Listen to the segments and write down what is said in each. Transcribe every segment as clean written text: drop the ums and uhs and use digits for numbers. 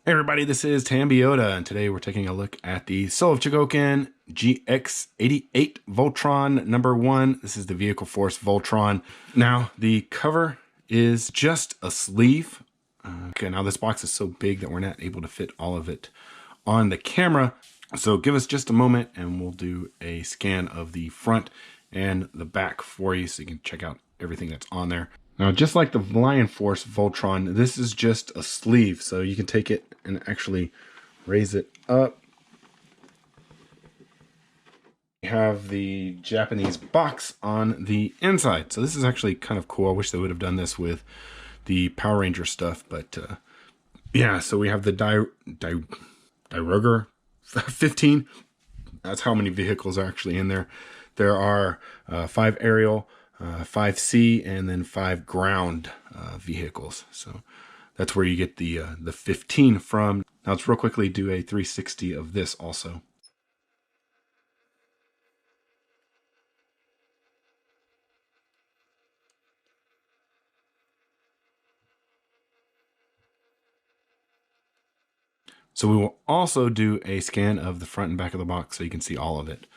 Hey everybody, this is Tambeyoda, and today we're taking a look at the Soul of Chogokin GX-88 Voltron #1. This is the Vehicle Force Voltron. Now, the cover is just a sleeve. Okay, now this box is so big that we're not able to fit all of it on the camera. So give us just a moment and we'll do a scan of the front and the back for you so you can check out everything that's on there. Now, just like the Lion Force Voltron, this is just a sleeve, so you can take it and actually raise it up. You have the Japanese box on the inside, so this is actually kind of cool. I wish they would have done this with the Power Ranger stuff, but yeah, so we have the Dairugger 15. That's how many vehicles are actually in there. There are 5 aerial, 5 sea, and then 5 ground vehicles. So that's where you get the 15 from. Now let's real quickly do a 360 of this also. So we will also do a scan of the front and back of the box so you can see all of it.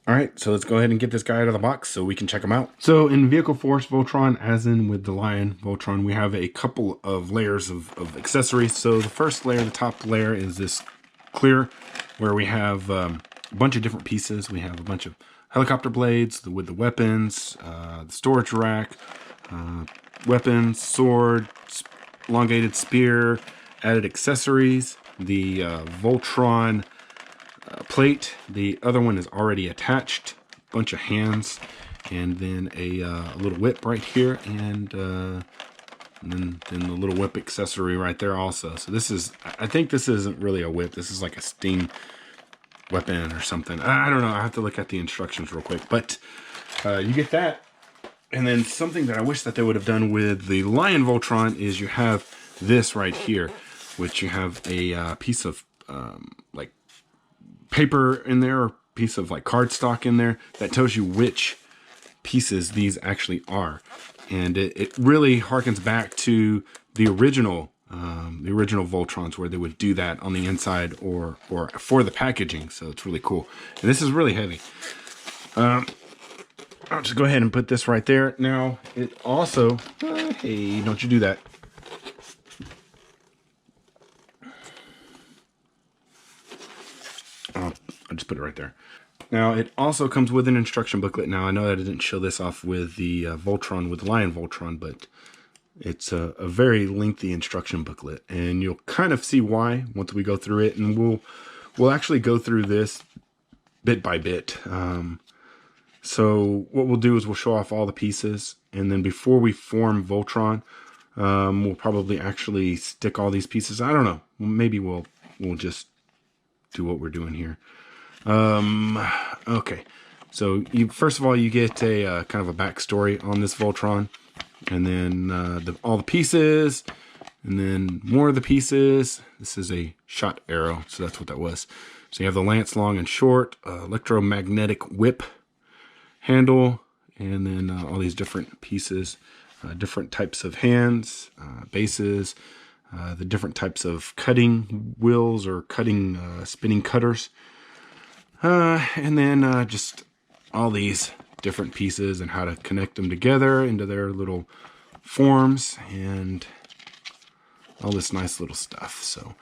All right, so let's go ahead and get this guy out of the box so we can check him out. So in Vehicle Force Voltron, as in with the Lion Voltron, we have a couple of layers of accessories. So the first layer, the top layer, is this clear, where we have a bunch of different pieces. We have a bunch of helicopter blades with the weapons, the storage rack, weapons, sword, elongated spear, added accessories, the Voltron plate. The other one is already attached, bunch of hands, and then a little whip right here, and then the little whip accessory right there also. So this is, I think this isn't really a whip. This is like a sting weapon or something. I don't know. I have to look at the instructions real quick, but you get that. And then something that I wish that they would have done with the Lion Voltron is you have this right here, which you have a piece of like paper in there, or piece of like cardstock in there that tells you which pieces these actually are. And it really harkens back to the original Voltrons, where they would do that on the inside or for the packaging. So it's really cool. And this is really heavy. I'll just go ahead and put this right there. Now, it also, hey, don't you do that. I'll just put it right there. Now, it also comes with an instruction booklet. Now, I know that I didn't show this off with the Voltron, with the Lion Voltron, but it's a very lengthy instruction booklet. And you'll kind of see why once we go through it. And we'll actually go through this bit by bit. So what we'll do is we'll show off all the pieces, and then before we form Voltron, we'll probably actually stick all these pieces. I don't know. Maybe we'll just do what we're doing here. Okay. So first of all, you get a kind of a backstory on this Voltron, and then all the pieces, and then more of the pieces. This is a shot arrow, so that's what that was. So you have the lance long and short, electromagnetic whip handle, and then all these different pieces, different types of hands, bases, the different types of cutting wheels or cutting spinning cutters, and then just all these different pieces and how to connect them together into their little forms and all this nice little stuff. So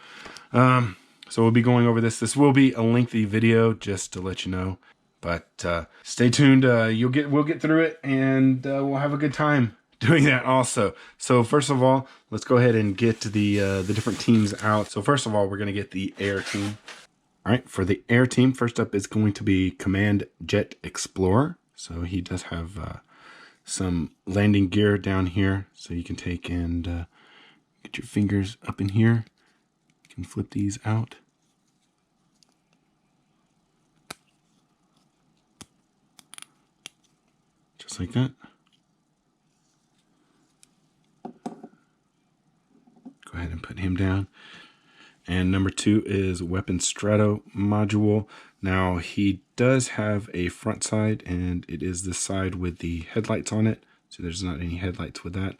so we'll be going over this. This will be a lengthy video, just to let you know. But stay tuned. We'll get through it, and we'll have a good time doing that also. So first of all, let's go ahead and get to the different teams out. So first of all, we're going to get the air team. All right, for the air team, first up is going to be Command Jet Explorer. So he does have some landing gear down here, so you can take and get your fingers up in here. You can flip these out. Just like that. Go ahead and put him down. And number 2 is Weapon Strata module. Now he does have a front side, and it is the side with the headlights on it. So there's not any headlights with that.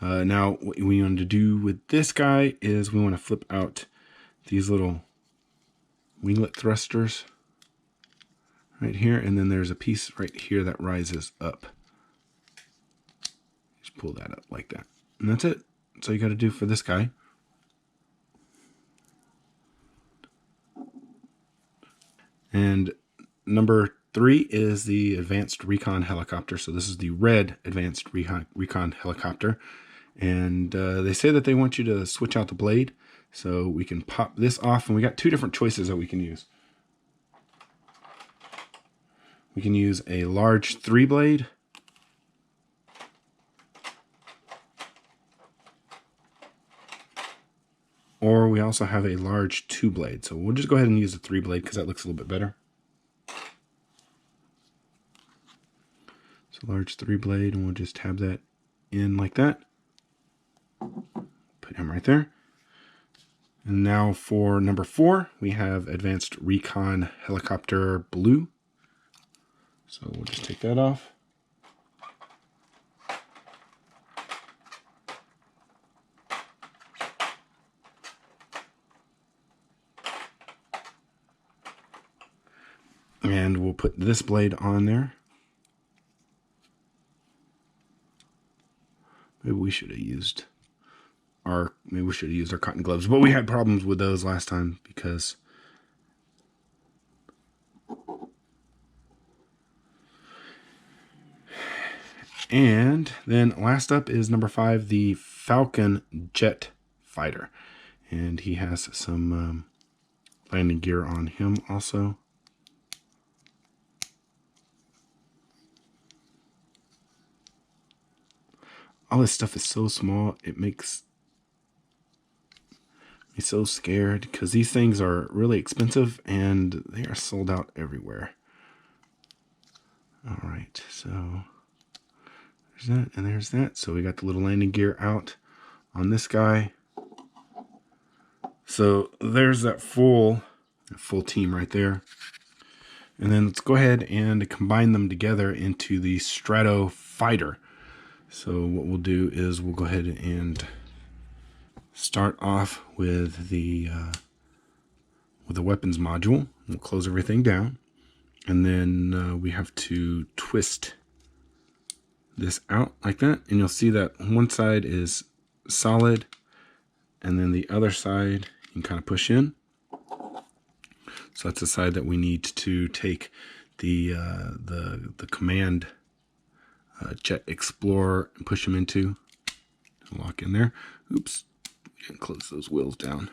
Now what we want to do with this guy is we want to flip out these little winglet thrusters right here, and then there's a piece right here that rises up. Just pull that up like that, and that's it. That's all you got to do for this guy. And number 3 is the Advanced Recon Helicopter. So this is the red Advanced Recon Helicopter. And they say that they want you to switch out the blade. So we can pop this off, and we got 2 different choices that we can use. We can use a large 3 blade, or we also have a large 2 blade. So we'll just go ahead and use the 3 blade because that looks a little bit better. So large 3 blade, and we'll just tab that in like that. Put him right there. And now for number 4, we have Advanced Recon Helicopter Blue. So we'll just take that off. And we'll put this blade on there. Maybe we should have used our cotton gloves, but we had problems with those last time because and then last up is number 5, the Falcon jet fighter, and he has some landing gear on him also. All this stuff is so small, it makes me so scared because these things are really expensive and they are sold out everywhere. All right, so there's that and there's that. So we got the little landing gear out on this guy. So there's that full team right there. And then let's go ahead and combine them together into the Strata Fighter. So what we'll do is we'll go ahead and start off with the weapons module. We'll close everything down, and then we have to twist this out like that, and you'll see that one side is solid, and then the other side you can kind of push in. So that's the side that we need to take the command Jet Explorer and push them into. Lock in there. Oops. And close those wheels down.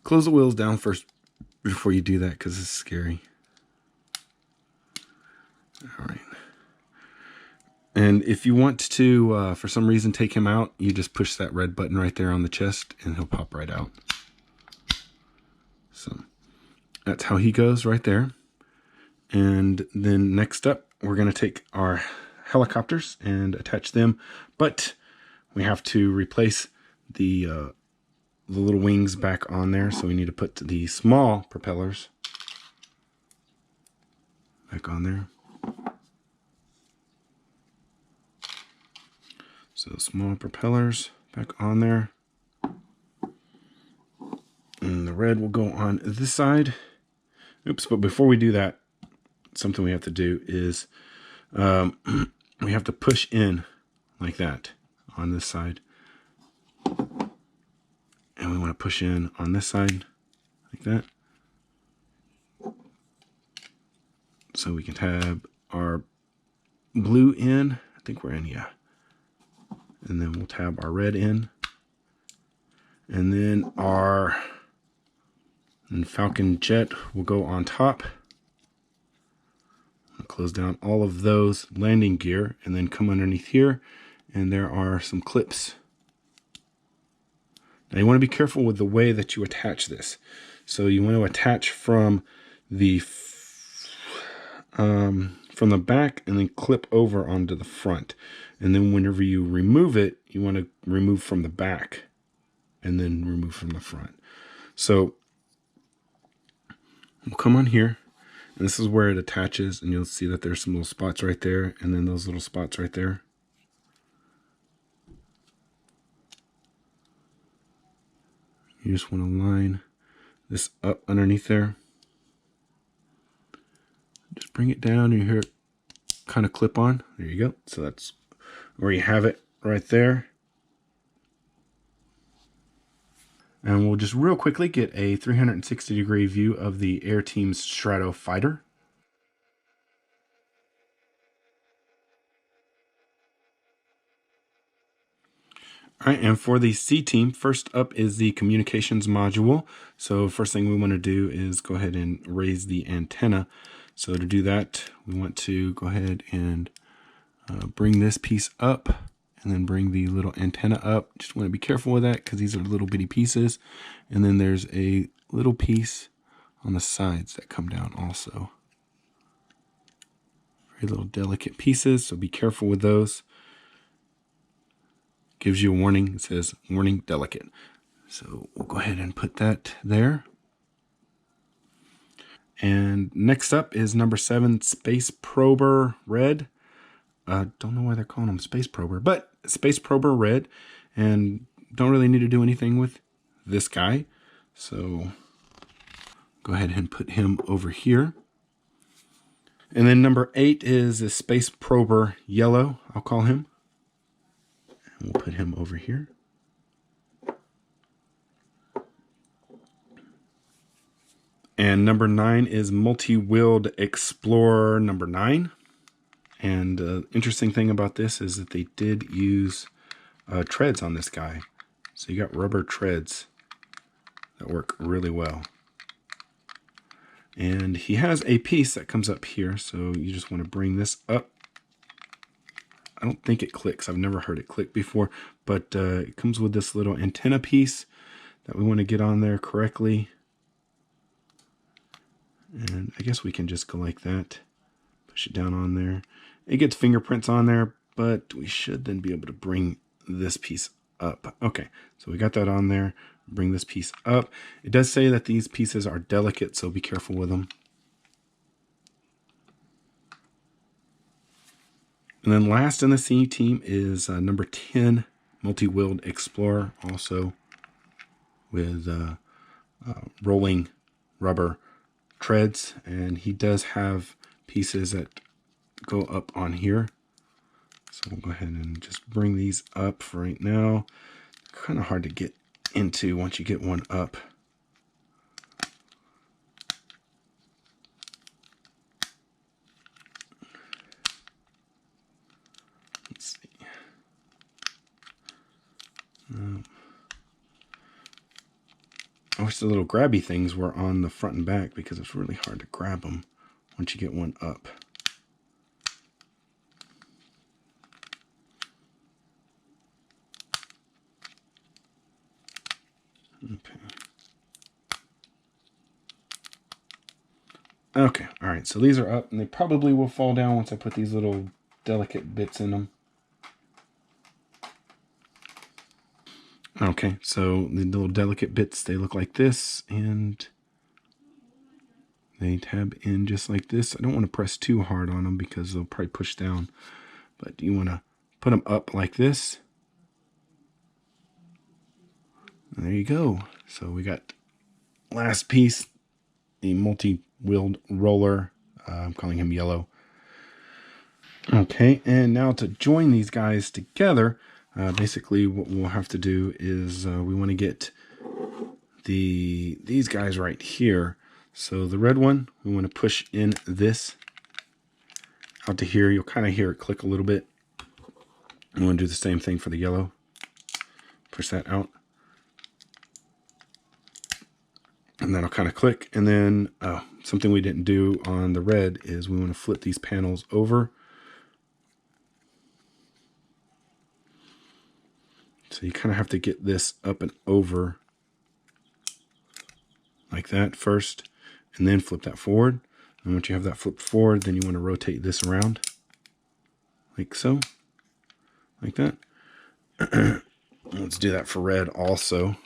Close the wheels down first before you do that because it's scary. All right. And if you want to, for some reason, take him out, you just push that red button right there on the chest and he'll pop right out. So that's how he goes right there. And then next up, we're going to take our helicopters and attach them, but we have to replace the little wings back on there, so we need to put the small propellers back on there. So small propellers back on there, and the red will go on this side. Oops, but before we do that, something we have to do is we have to push in like that on this side. And we want to push in on this side like that. So we can tab our blue in. I think we're in, yeah. And then we'll tab our red in. And then our Falcon jet will go on top. Close down all of those landing gear and then come underneath here, and there are some clips. Now you want to be careful with the way that you attach this. So you want to attach from the back and then clip over onto the front. And then whenever you remove it, you want to remove from the back and then remove from the front. So we'll come on here. And this is where it attaches, and you'll see that there's some little spots right there, and then those little spots right there. You just want to line this up underneath there. Just bring it down and you hear it kind of clip on. There you go. So that's where you have it right there. And we'll just real quickly get a 360-degree view of the Air Team's Strata fighter. All right, and for the C team, first up is the communications module. So first thing we want to do is go ahead and raise the antenna. So to do that, we want to go ahead and bring this piece up and then bring the little antenna up. Just want to be careful with that because these are little bitty pieces. And then there's a little piece on the sides that come down also. Very little delicate pieces, so be careful with those. Gives you a warning. It says warning delicate. So we'll go ahead and put that there. And next up is number 7, Space Prober Red. Don't know why they're calling him Space Prober, but Space Prober Red. And don't really need to do anything with this guy. So go ahead and put him over here. And then number 8 is the Space Prober Yellow, I'll call him. We'll put him over here. And number 9 is Multi-Wheeled Explorer number 9. And interesting thing about this is that they did use treads on this guy. So you got rubber treads that work really well. And he has a piece that comes up here. So you just want to bring this up. I don't think it clicks. I've never heard it click before, but it comes with this little antenna piece that we want to get on there correctly. And I guess we can just go like that. Push it down on there. It gets fingerprints on there, but we should then be able to bring this piece up. Okay, so we got that on there. Bring this piece up. It does say that these pieces are delicate, so be careful with them. And then last in the C team is number 10, Multi-Wheeled Explorer, also with rolling rubber treads. And he does have pieces that go up on here. So we'll go ahead and just bring these up for right now. Kind of hard to get into once you get one up. Let's see. I wish the little grabby things were on the front and back because it's really hard to grab them once you get one up. Okay, all right, so these are up and they probably will fall down once I put these little delicate bits in them. Okay, so the little delicate bits, they look like this and they tab in just like this. I don't want to press too hard on them because they'll probably push down, but you want to put them up like this. And there you go. So we got last piece, the multi-wheeled roller. I'm calling him yellow. Okay, and now to join these guys together, basically what we'll have to do is we want to get these guys right here. So the red one, we want to push in this out to here. You'll kind of hear it click a little bit. We want to do the same thing for the yellow. Push that out. And that'll kind of click. And then something we didn't do on the red is we want to flip these panels over. So you kind of have to get this up and over like that first, and then flip that forward. And once you have that flipped forward, then you want to rotate this around like so, like that. Let's do that for red also.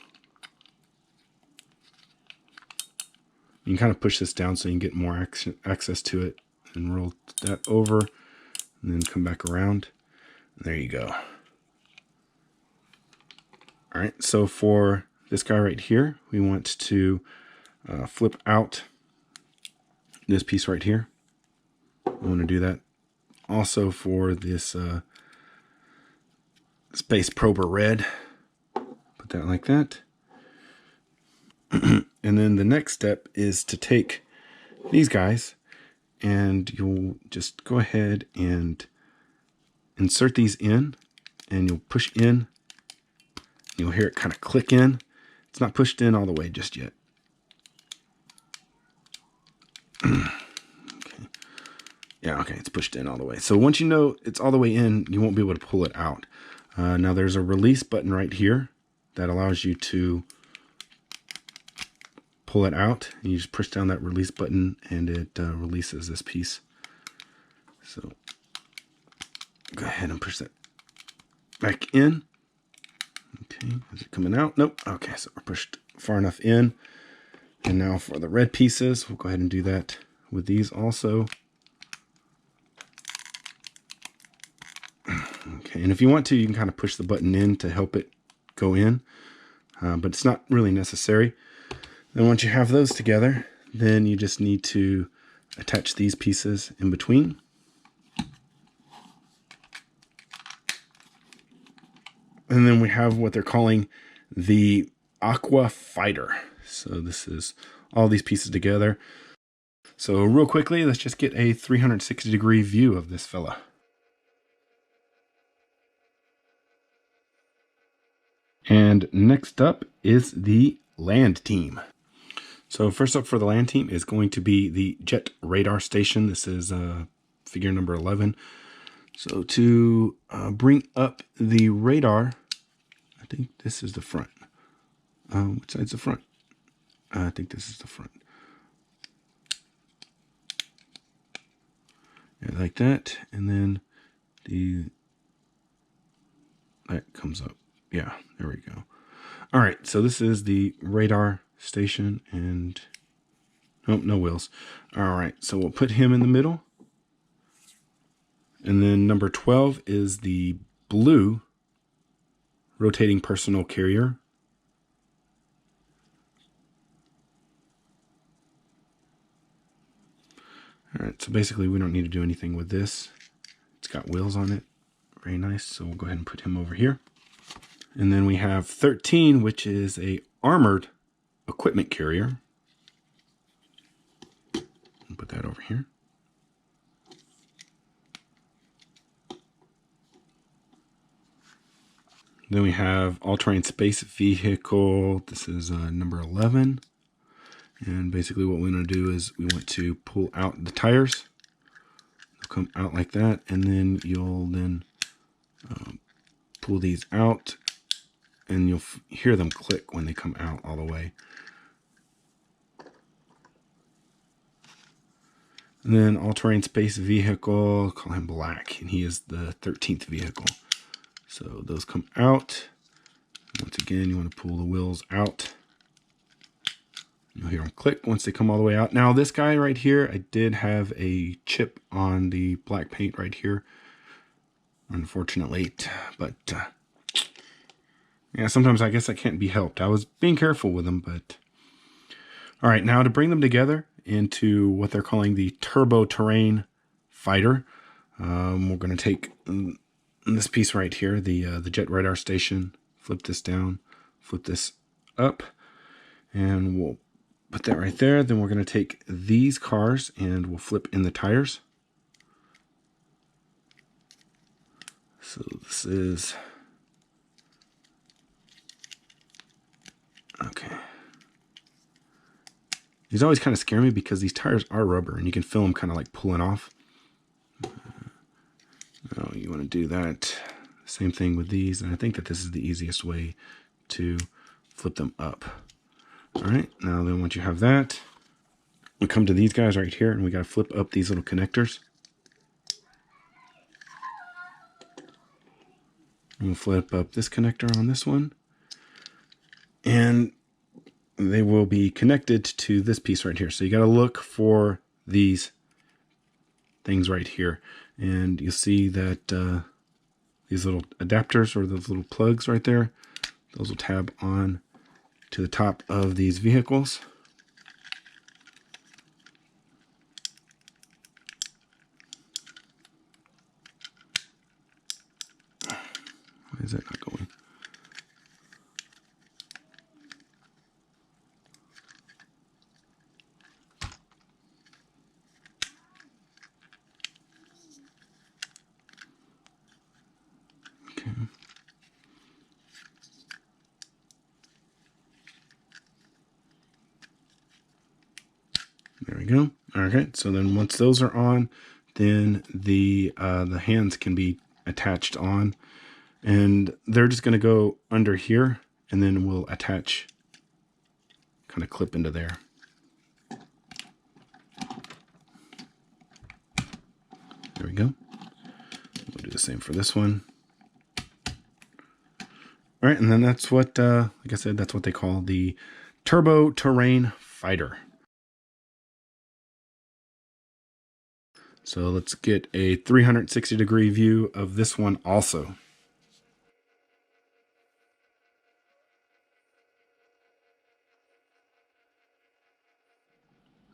You can kind of push this down so you can get more access to it, and roll that over and then come back around. There you go. All right, so for this guy right here, we want to flip out this piece right here. I want to do that also for this Space Prober Red. Put that like that. And then the next step is to take these guys, and you'll just go ahead and insert these in, and you'll push in. You'll hear it kind of click in. It's not pushed in all the way just yet. Okay. Yeah, okay, it's pushed in all the way. So once you know it's all the way in, you won't be able to pull it out. Now there's a release button right here that allows you to pull it out. And you just push down that release button and it releases this piece. So go ahead and push that back in. Okay, is it coming out? Nope. Okay, so we're pushed far enough in. And now for the red pieces, we'll go ahead and do that with these also. Okay, and if you want to, you can kind of push the button in to help it go in, but it's not really necessary. Then once you have those together, then you just need to attach these pieces in between. And then we have what they're calling the Aqua Fighter. So this is all these pieces together. So real quickly, let's just get a 360-degree view of this fella. And next up is the land team. So first up for the land team is going to be the Jet Radar Station. This is figure number 11. So to bring up the radar, I think this is the front. Which side's the front? I think this is the front. Yeah, like that. And then that comes up. Yeah, there we go. All right, so this is the radar station, and nope, no wheels. All right, so we'll put him in the middle. And then number 12 is the blue rotating personal carrier. All right, so basically we don't need to do anything with this. It's got wheels on it. Very nice, so we'll go ahead and put him over here. And then we have 13, which is a armored equipment carrier. I'll put that over here. Then we have all-terrain space vehicle. This is number 11. And basically what we want to do is we want to pull out the tires. They'll come out like that. And then you'll pull these out. And you'll hear them click when they come out all the way. And then all-terrain space vehicle, call him Black, and he is the 13th vehicle. So those come out. Once again, you want to pull the wheels out. You'll hear them click once they come all the way out. Now this guy right here, I did have a chip on the black paint right here, unfortunately, but yeah, sometimes I guess that can't be helped. I was being careful with them, but all right, now to bring them together into what they're calling the Turbo Terrain Fighter, we're going to take this piece right here, the Jet Radar Station, flip this down, flip this up, and we'll put that right there. Then we're going to take these cars and we'll flip in the tires. So this is... okay. These always kind of scare me because these tires are rubber and you can feel them kind of like pulling off. Oh, you want to do that. Same thing with these. And I think that this is the easiest way to flip them up. All right. Now then once you have that, we come to these guys right here and we got to flip up these little connectors. And we'll flip up this connector on this one. And they will be connected to this piece right here. So you got to look for these things right here. And you'll see that these little adapters or those little plugs right there, those will tab on to the top of these vehicles. Why is that not going? Okay. There we go. Okay, so then once those are on, then the hands can be attached on, and they're just going to go under here, and then we'll attach, kind of clip into there. There we go. We'll do the same for this one. All right, and then that's what, like I said, that's what they call the Turbo Terrain Fighter. So let's get a 360-degree view of this one also.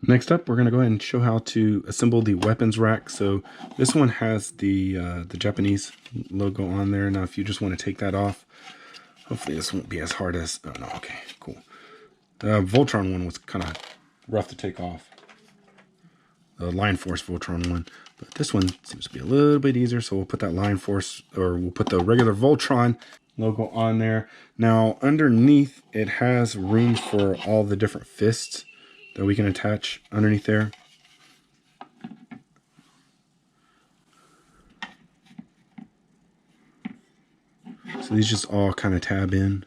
Next up, we're going to go ahead and show how to assemble the weapons rack. So this one has the Japanese logo on there. Now, if you just want to take that off, hopefully this won't be as hard as... Oh, no, okay, cool. The Voltron one was kind of rough to take off. The Line Force Voltron one. But this one seems to be a little bit easier, so we'll put that Line Force, or we'll put the regular Voltron logo on there. Now, underneath, it has room for all the different fists that we can attach underneath there. So these just all kind of tab in.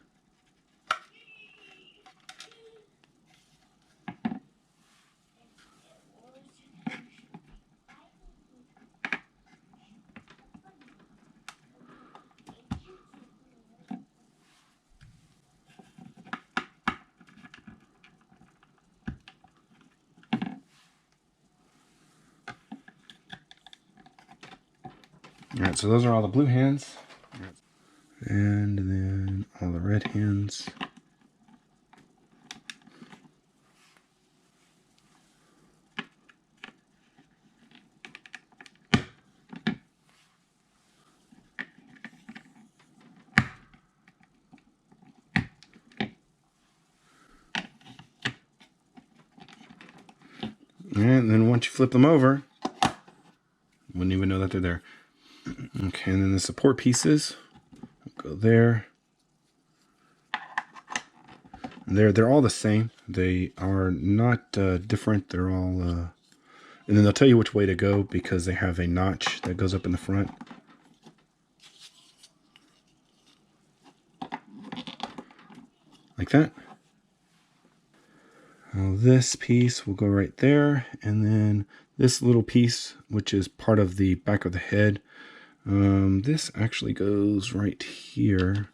All right, so those are all the blue hands. And then all the red hands. And then once you flip them over, you wouldn't even know that they're there. Okay, and then the support pieces go there. And they're all the same. They are not different. They're all, and then they'll tell you which way to go because they have a notch that goes up in the front. Like that. Now this piece will go right there, and then this little piece, which is part of the back of the head, this actually goes right here.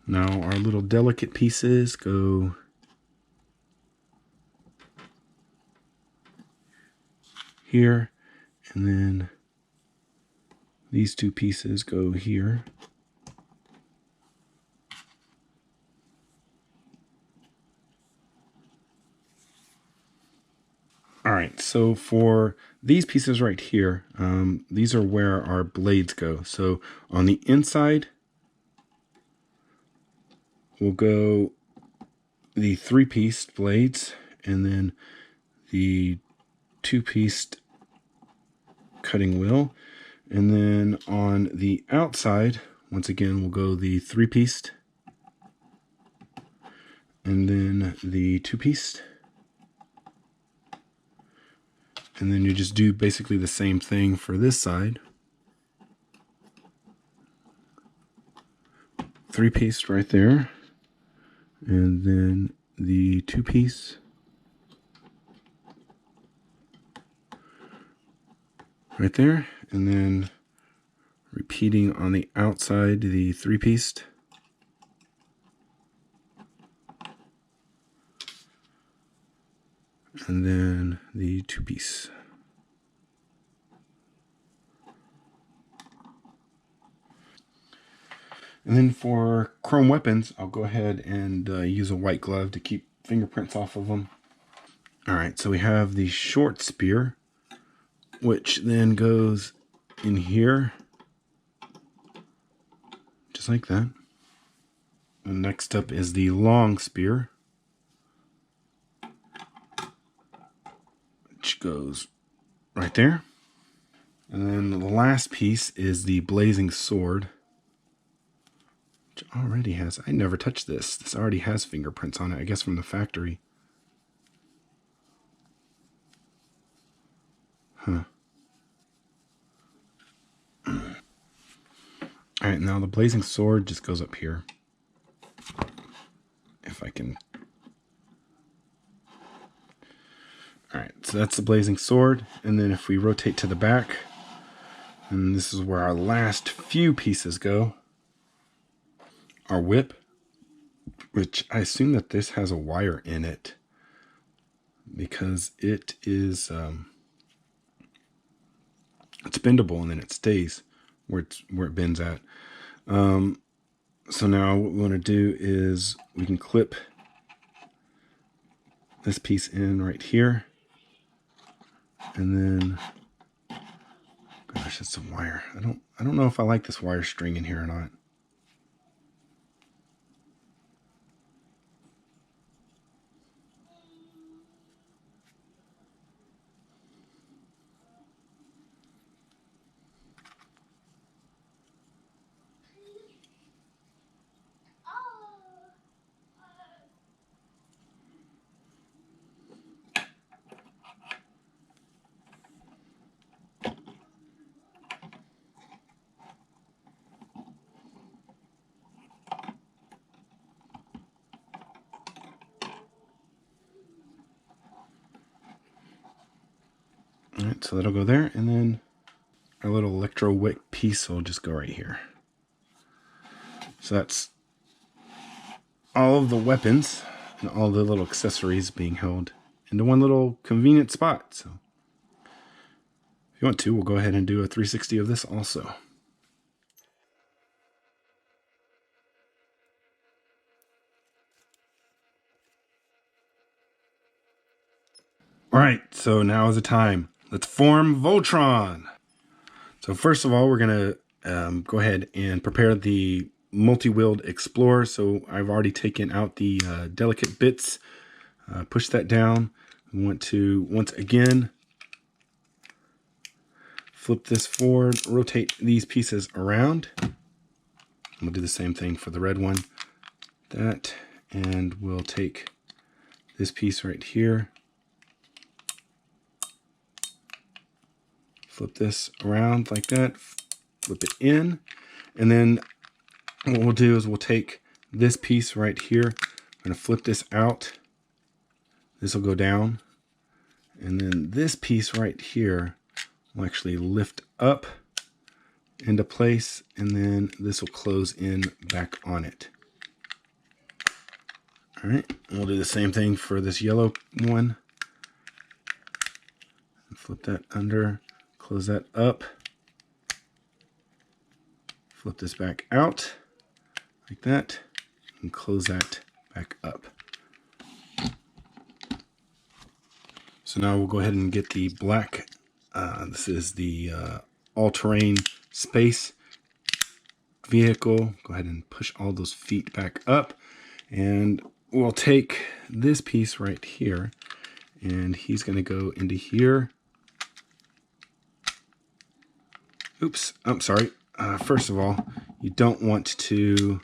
Now our little delicate pieces go here, and then these two pieces go here. All right, so for these pieces right here, these are where our blades go. So on the inside, we'll go the 3-piece blades, and then the 2-piece cutting wheel. And then on the outside, once again, we'll go the 3-piece, and then the 2-piece. And then you just do basically the same thing for this side. 3-piece right there. And then the 2-piece right there. And then repeating on the outside, the 3-piece. And then the 2-piece. And then for chrome weapons, I'll go ahead and use a white glove to keep fingerprints off of them. All right, so we have the short spear, which then goes in here, just like that. And next up is the long spear, which goes right there. And then the last piece is the blazing sword, which already has, I never touched this. This already has fingerprints on it, I guess from the factory. Huh. Alright, now the blazing sword just goes up here. If I can. Alright, so that's the blazing sword. And then if we rotate to the back, and this is where our last few pieces go. Our whip, which I assume that this has a wire in it, because it is it's bendable and then it stays where it bends at. So now what we want to do is we can clip this piece in right here, and then, gosh, it's some wire. I don't know if I like this wire string in here or not. Alright, so that'll go there, and then our little Electra Whip piece will just go right here. So that's all of the weapons and all the little accessories being held into one little convenient spot. So if you want to, we'll go ahead and do a 360 of this also. Alright, so now is the time. Let's form Voltron. So first of all, we're going to go ahead and prepare the multi-wheeled Explorer. So I've already taken out the delicate bits, push that down. We want to, once again, flip this forward, rotate these pieces around. We'll do the same thing for the red one. That, and we'll take this piece right here, flip this around like that, flip it in, and then what we'll do is we'll take this piece right here, I'm going to flip this out, this will go down, and then this piece right here will actually lift up into place, and then this will close in back on it. Alright, we'll do the same thing for this yellow one. Flip that under, close that up, flip this back out like that, and close that back up. So now we'll go ahead and get the black, this is the all-terrain space vehicle. Go ahead and push all those feet back up, and we'll take this piece right here, and he's going to go into here. Oops, I'm sorry. First of all, you don't want to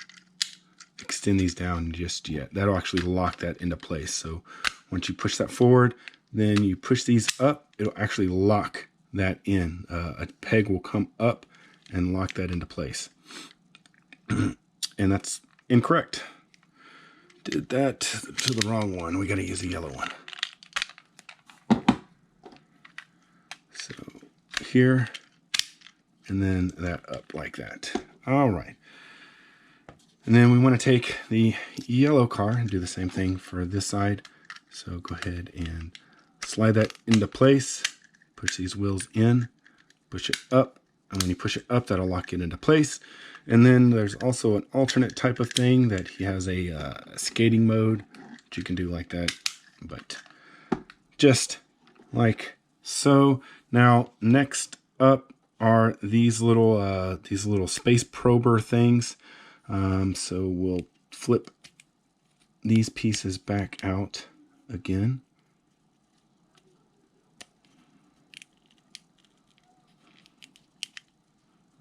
extend these down just yet. That'll actually lock that into place. So once you push that forward, then you push these up, it'll actually lock that in. A peg will come up and lock that into place. And that's incorrect. Did that to the wrong one. We got to use the yellow one. So here, and then that up like that. All right. And then we want to take the yellow car and do the same thing for this side. So go ahead and slide that into place. Push these wheels in. Push it up And when you push it up, that'll lock it into place. And then there's also an alternate type of thing that he has a skating mode that you can do like that. But just like so. Now, next up are these little space prober things. So we'll flip these pieces back out again.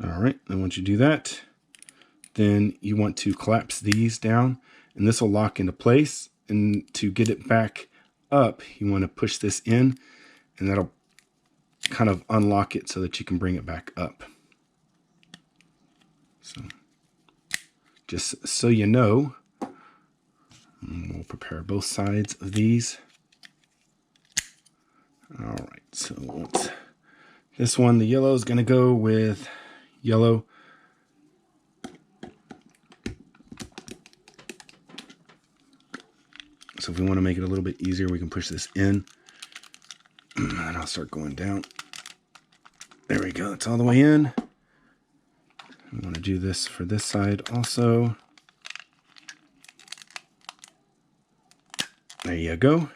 All right, and once you do that, then you want to collapse these down, and this will lock into place. And to get it back up, you want to push this in, and that'll kind of unlock it so that you can bring it back up. So just so you know, we'll prepare both sides of these. All right, so once this one, the yellow is going to go with yellow. So if we want to make it a little bit easier, we can push this in. And I'll start going down. There we go. It's all the way in. We want to do this for this side also. There you go.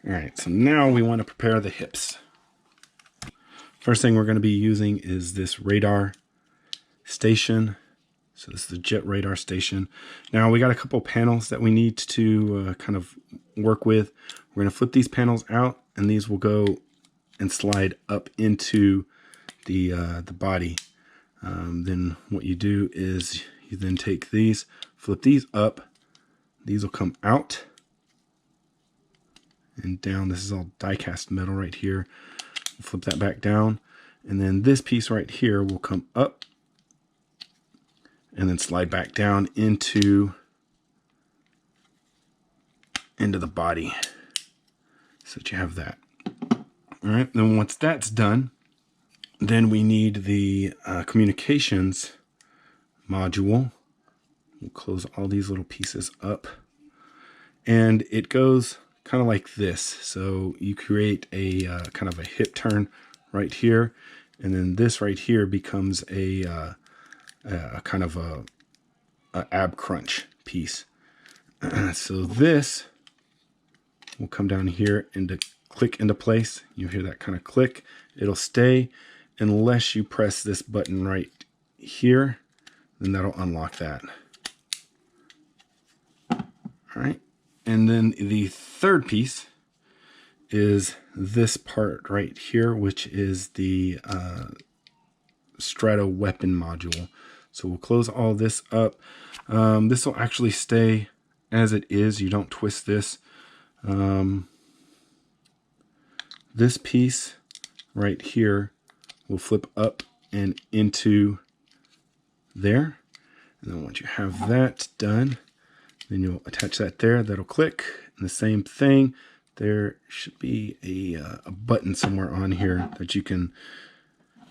All right, so now we want to prepare the hips. First thing we're going to be using is this radar station. So this is the jet radar station. Now we got a couple panels that we need to kind of work with. We're going to flip these panels out, and these will go and slide up into the body. Then what you do is you then take these, flip these up. These will come out and down. This is all die-cast metal right here. Flip that back down, and then this piece right here will come up and then slide back down into the body, so that you have that. All right, then once that's done, then we need the communications module. We'll close all these little pieces up, and it goes kind of like this. So you create a kind of a hip turn right here, and then this right here becomes a kind of a ab crunch piece. So this will come down here and click into place. You hear that kind of click. It'll stay unless you press this button right here, then that'll unlock that. All right, and then the third piece is this part right here, which is the Strata weapon module. So we'll close all this up. This will actually stay as it is. You don't twist this. This piece right here will flip up and into there. And then once you have that done, then you'll attach that there. That'll click. And the same thing, there should be a button somewhere on here that you can...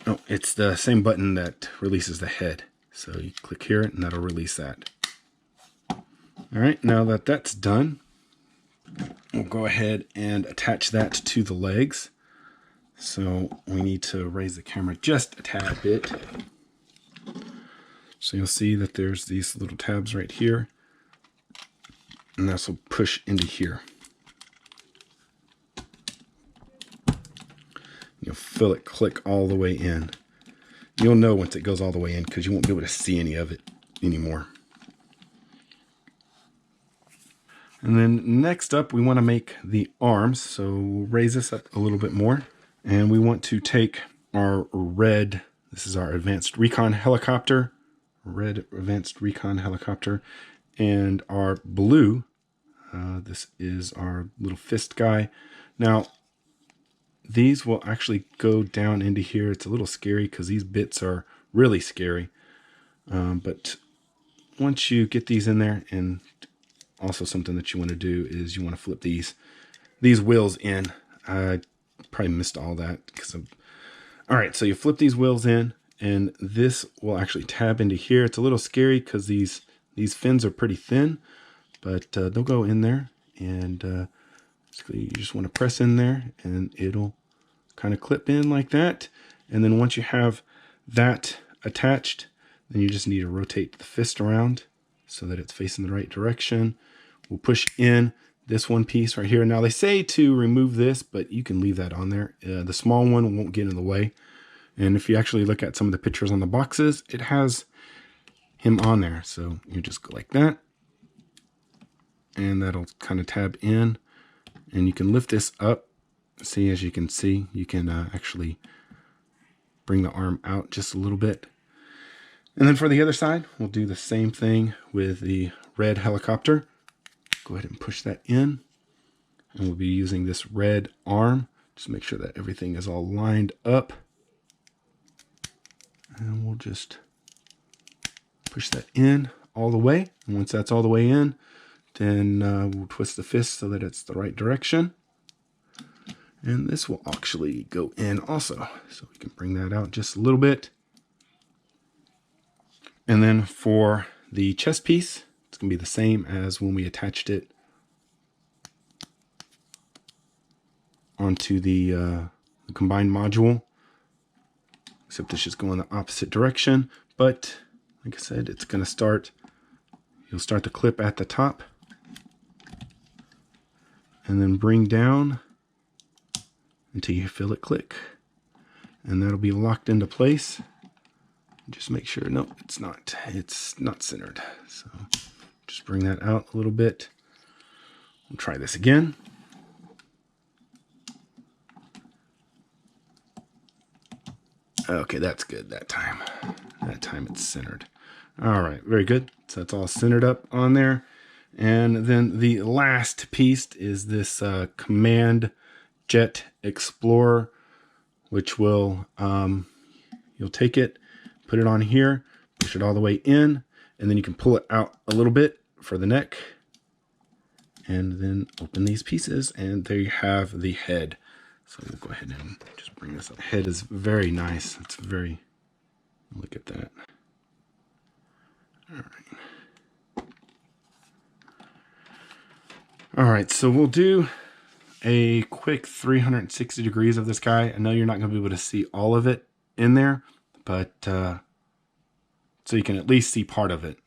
Oh, it's the same button that releases the head. So you click here and that'll release that. All right, now that that's done, we'll go ahead and attach that to the legs. So we need to raise the camera just a tad bit. So you'll see that there's these little tabs right here, and this will push into here. You'll feel it click all the way in. You'll know once it goes all the way in because you won't be able to see any of it anymore. And then next up, we want to make the arms. So we'll raise this up a little bit more. And we want to take our red, this is our advanced recon helicopter, red advanced recon helicopter, and our blue, this is our little fist guy. Now, these will actually go down into here. It's a little scary because these bits are really scary. But once you get these in there, and also something that you want to do is you want to flip these wheels in. I probably missed all that because of... All right, so you flip these wheels in, and this will actually tab into here. It's a little scary because these fins are pretty thin, but they'll go in there. And so Basically, you just want to press in there and it'll kind of clip in like that. And then once you have that attached, then you just need to rotate the fist around so that it's facing the right direction. We'll push in this one piece right here. Now they say to remove this, but you can leave that on there. The small one won't get in the way. And if you actually look at some of the pictures on the boxes, it has him on there. So you just go like that. And that'll kind of tab in. And you can lift this up. See, as you can see, you can actually bring the arm out just a little bit. And then for the other side, we'll do the same thing with the red helicopter. Go ahead and push that in. And we'll be using this red arm. Just make sure that everything is all lined up. And we'll just push that in all the way. And once that's all the way in, then we'll twist the fist so that it's the right direction. And this will actually go in also. So we can bring that out just a little bit. And then for the chest piece, it's going to be the same as when we attached it onto the combined module. Except it's just going the opposite direction. But like I said, it's going to start, you'll start the clip at the top. And then bring down until you feel it click. And that'll be locked into place. Just make sure, no, it's not centered. So just bring that out a little bit. We'll try this again. Okay, that's good that time. That time it's centered. All right, very good. So that's all centered up on there. And then the last piece is this Command Jet Explorer, which will, you'll take it, put it on here, push it all the way in, and then you can pull it out a little bit for the neck. And then open these pieces, and there you have the head. So we'll go ahead and just bring this up. The head is very nice. It's very, look at that. All right. All right, so we'll do a quick 360 degrees of this guy. I know you're not going to be able to see all of it in there, but so you can at least see part of it.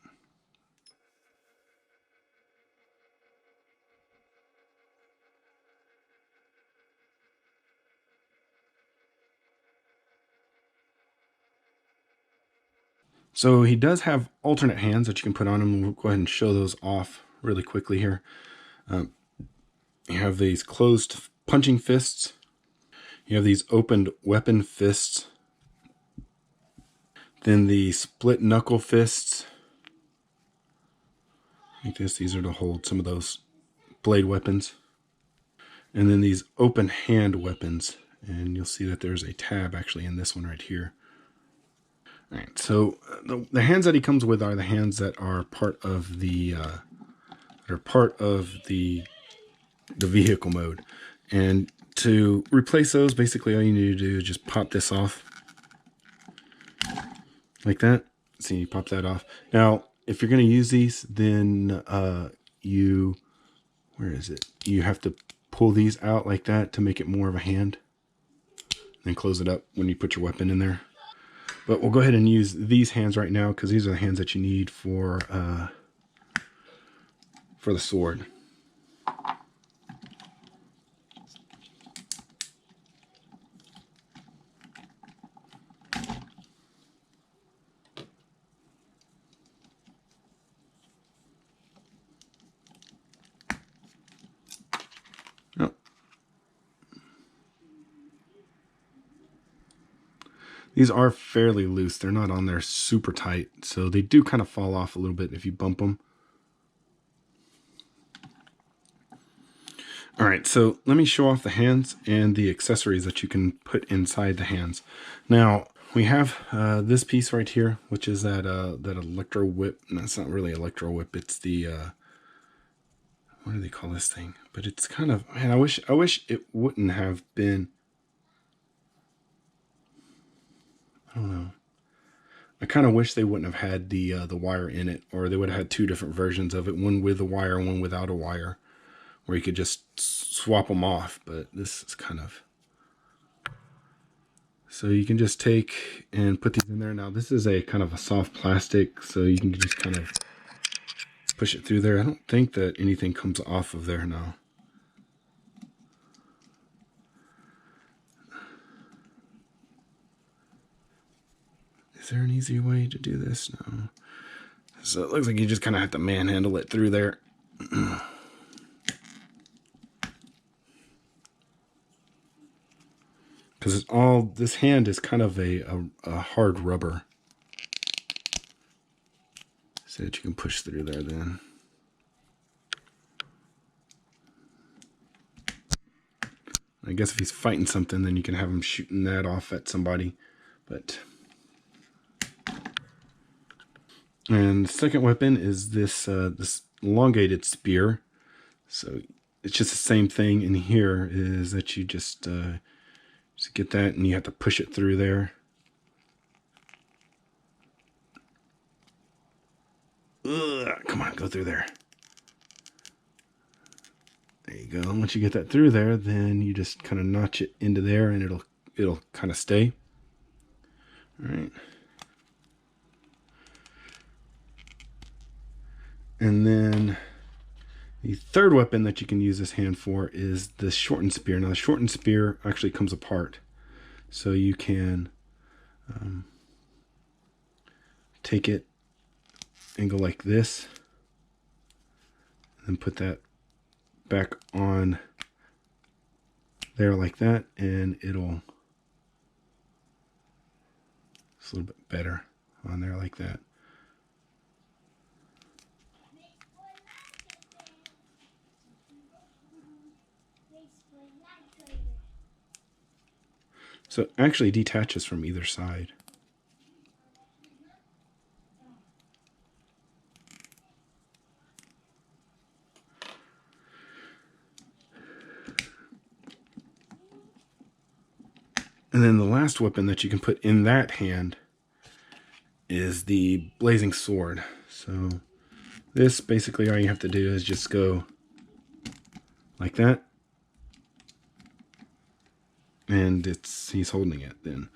So he does have alternate hands that you can put on him. We'll go ahead and show those off really quickly here. You have these closed punching fists. You have these opened weapon fists. Then the split knuckle fists. Like this, these are to hold some of those blade weapons. And then these open hand weapons. And you'll see that there's a tab actually in this one right here. All right, so the hands that he comes with are the hands that are part of the vehicle mode. And to replace those, basically all you need to do is just pop this off like that. See, you pop that off. Now, if you're going to use these, then you have to pull these out like that to make it more of a hand. Then close it up when you put your weapon in there. But we'll go ahead and use these hands right now because these are the hands that you need for the sword. These are fairly loose. They're not on there super tight, so they do kind of fall off a little bit if you bump them. All right, so let me show off the hands and the accessories that you can put inside the hands. Now, we have this piece right here, which is that Electra Whip. No, it's not really Electra Whip. It's the, what do they call this thing? But it's kind of, man, I wish it wouldn't have been, I don't know. I kind of wish they wouldn't have had the wire in it, or they would have had two different versions of it, one with a wire and one without a wire. where you could just swap them off, but this is kind of... So you can just take and put these in there. Now this is a kind of a soft plastic, so you can just kind of push it through there. I don't think that anything comes off of there now. Is there an easy way to do this? No. So it looks like you just kind of have to manhandle it through there. Because it's all, this hand is kind of a hard rubber. So that you can push through there then. I guess if he's fighting something, then you can have him shooting that off at somebody. But... And the second weapon is this this elongated spear. So it's just the same thing in here, is that you just get that and you have to push it through there. Ugh, come on, go through there. There you go. Once you get that through there, then you just kind of notch it into there and it'll kind of stay. All right. And then the third weapon that you can use this hand for is the shortened spear. Now the shortened spear actually comes apart. So you can take it and go like this. And then put that back on there like that. And it's a little bit better on there like that. So it actually detaches from either side. And then the last weapon that you can put in that hand is the blazing sword. So this, basically all you have to do is just go like that. And he's holding it then.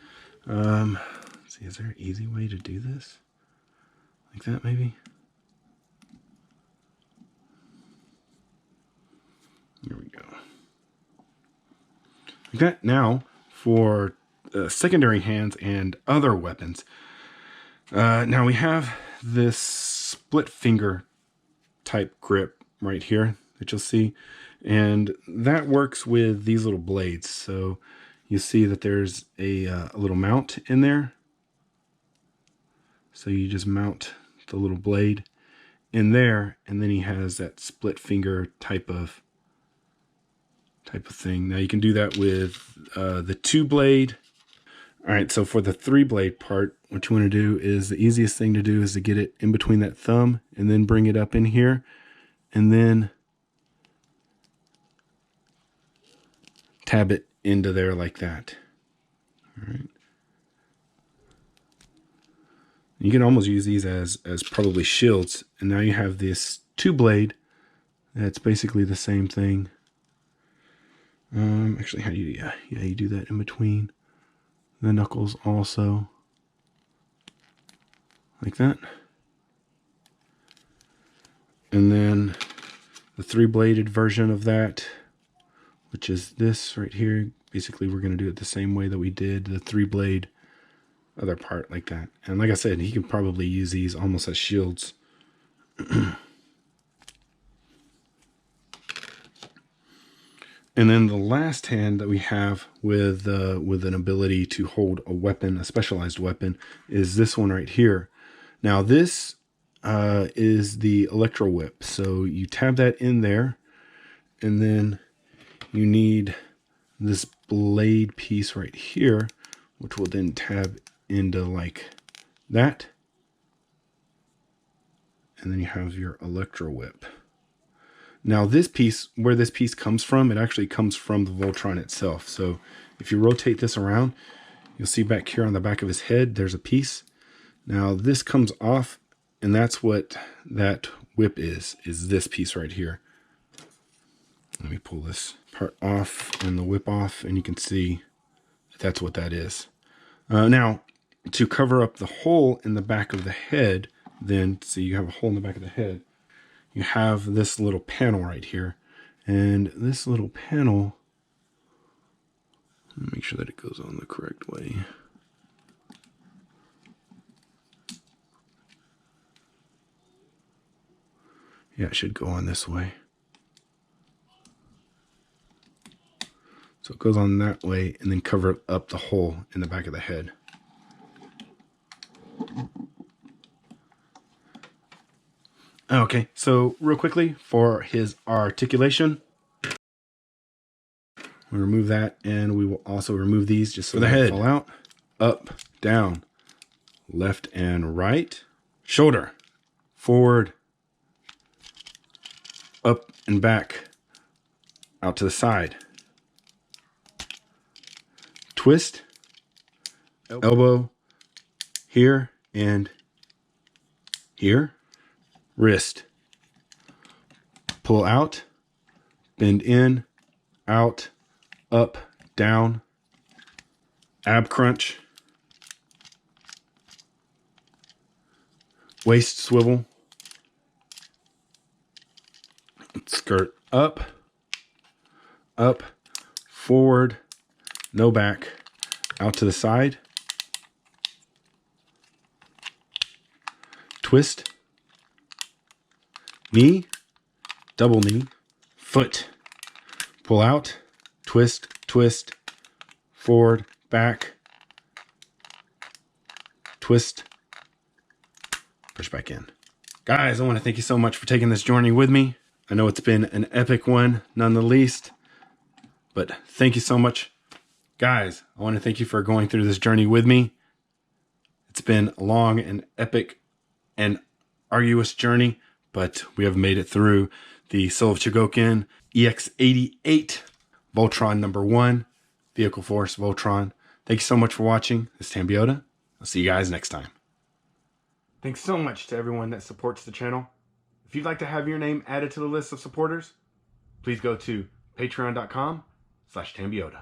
Let's see, is there an easy way to do this? Like that maybe? Here we go. Like that. Now for secondary hands and other weapons. Now we have this split finger type grip right here that you'll see. And that works with these little blades. So you see that there's a little mount in there. So you just mount the little blade in there, and then he has that split finger type of thing. Now you can do that with the 2-blade. All right, so for the 3-blade part, what you want to do is, the easiest thing to do is to get it in between that thumb and then bring it up in here, and then tab it into there like that. All right. You can almost use these as probably shields. And now you have this 2-blade. That's basically the same thing. Actually, how do you? Yeah, you do that in between the knuckles also, like that. And then the 3-bladed version of that, which is this right here. Basically, we're going to do it the same way that we did the 3-blade other part, like that. And like I said, he can probably use these almost as shields. And then the last hand that we have with an ability to hold a weapon, a specialized weapon, is this one right here. Now this is the Electra Whip. So you tab that in there, and then you need this blade piece right here, which will then tab into like that. And then you have your Electra Whip. Now this piece, where this piece comes from, it actually comes from the Voltron itself. So if you rotate this around, you'll see back here on the back of his head, there's a piece. Now this comes off, and that's what that whip is this piece right here. Let me pull this part off and the whip off, and you can see that's what that is. Now, to cover up the hole in the back of the head, then, see, you have a hole in the back of the head. You have this little panel right here. And this little panel, make sure that it goes on the correct way. Yeah, it should go on this way. So it goes on that way and then cover up the hole in the back of the head. Okay, so real quickly for his articulation, we remove that, and we will also remove these just so the head fall out. Up, down, left and right. Shoulder, forward, up and back, out to the side. Twist, elbow, here and here. Wrist, pull out, bend in, out, up, down, ab crunch, waist swivel, skirt up, up, forward, no back, out to the side, twist, knee, double knee, foot, pull out, twist, twist, forward, back, twist, push back in. Guys, I want to thank you so much for taking this journey with me. I know it's been an epic one, none the least, but thank you so much. Guys, I want to thank you for going through this journey with me. It's been a long and epic and arduous journey, but we have made it through the Soul of Chogokin EX-88 Voltron #1 Vehicle Force Voltron. Thank you so much for watching. This is Tambeyoda. I'll see you guys next time. Thanks so much to everyone that supports the channel. If you'd like to have your name added to the list of supporters, please go to patreon.com/Tambeyoda.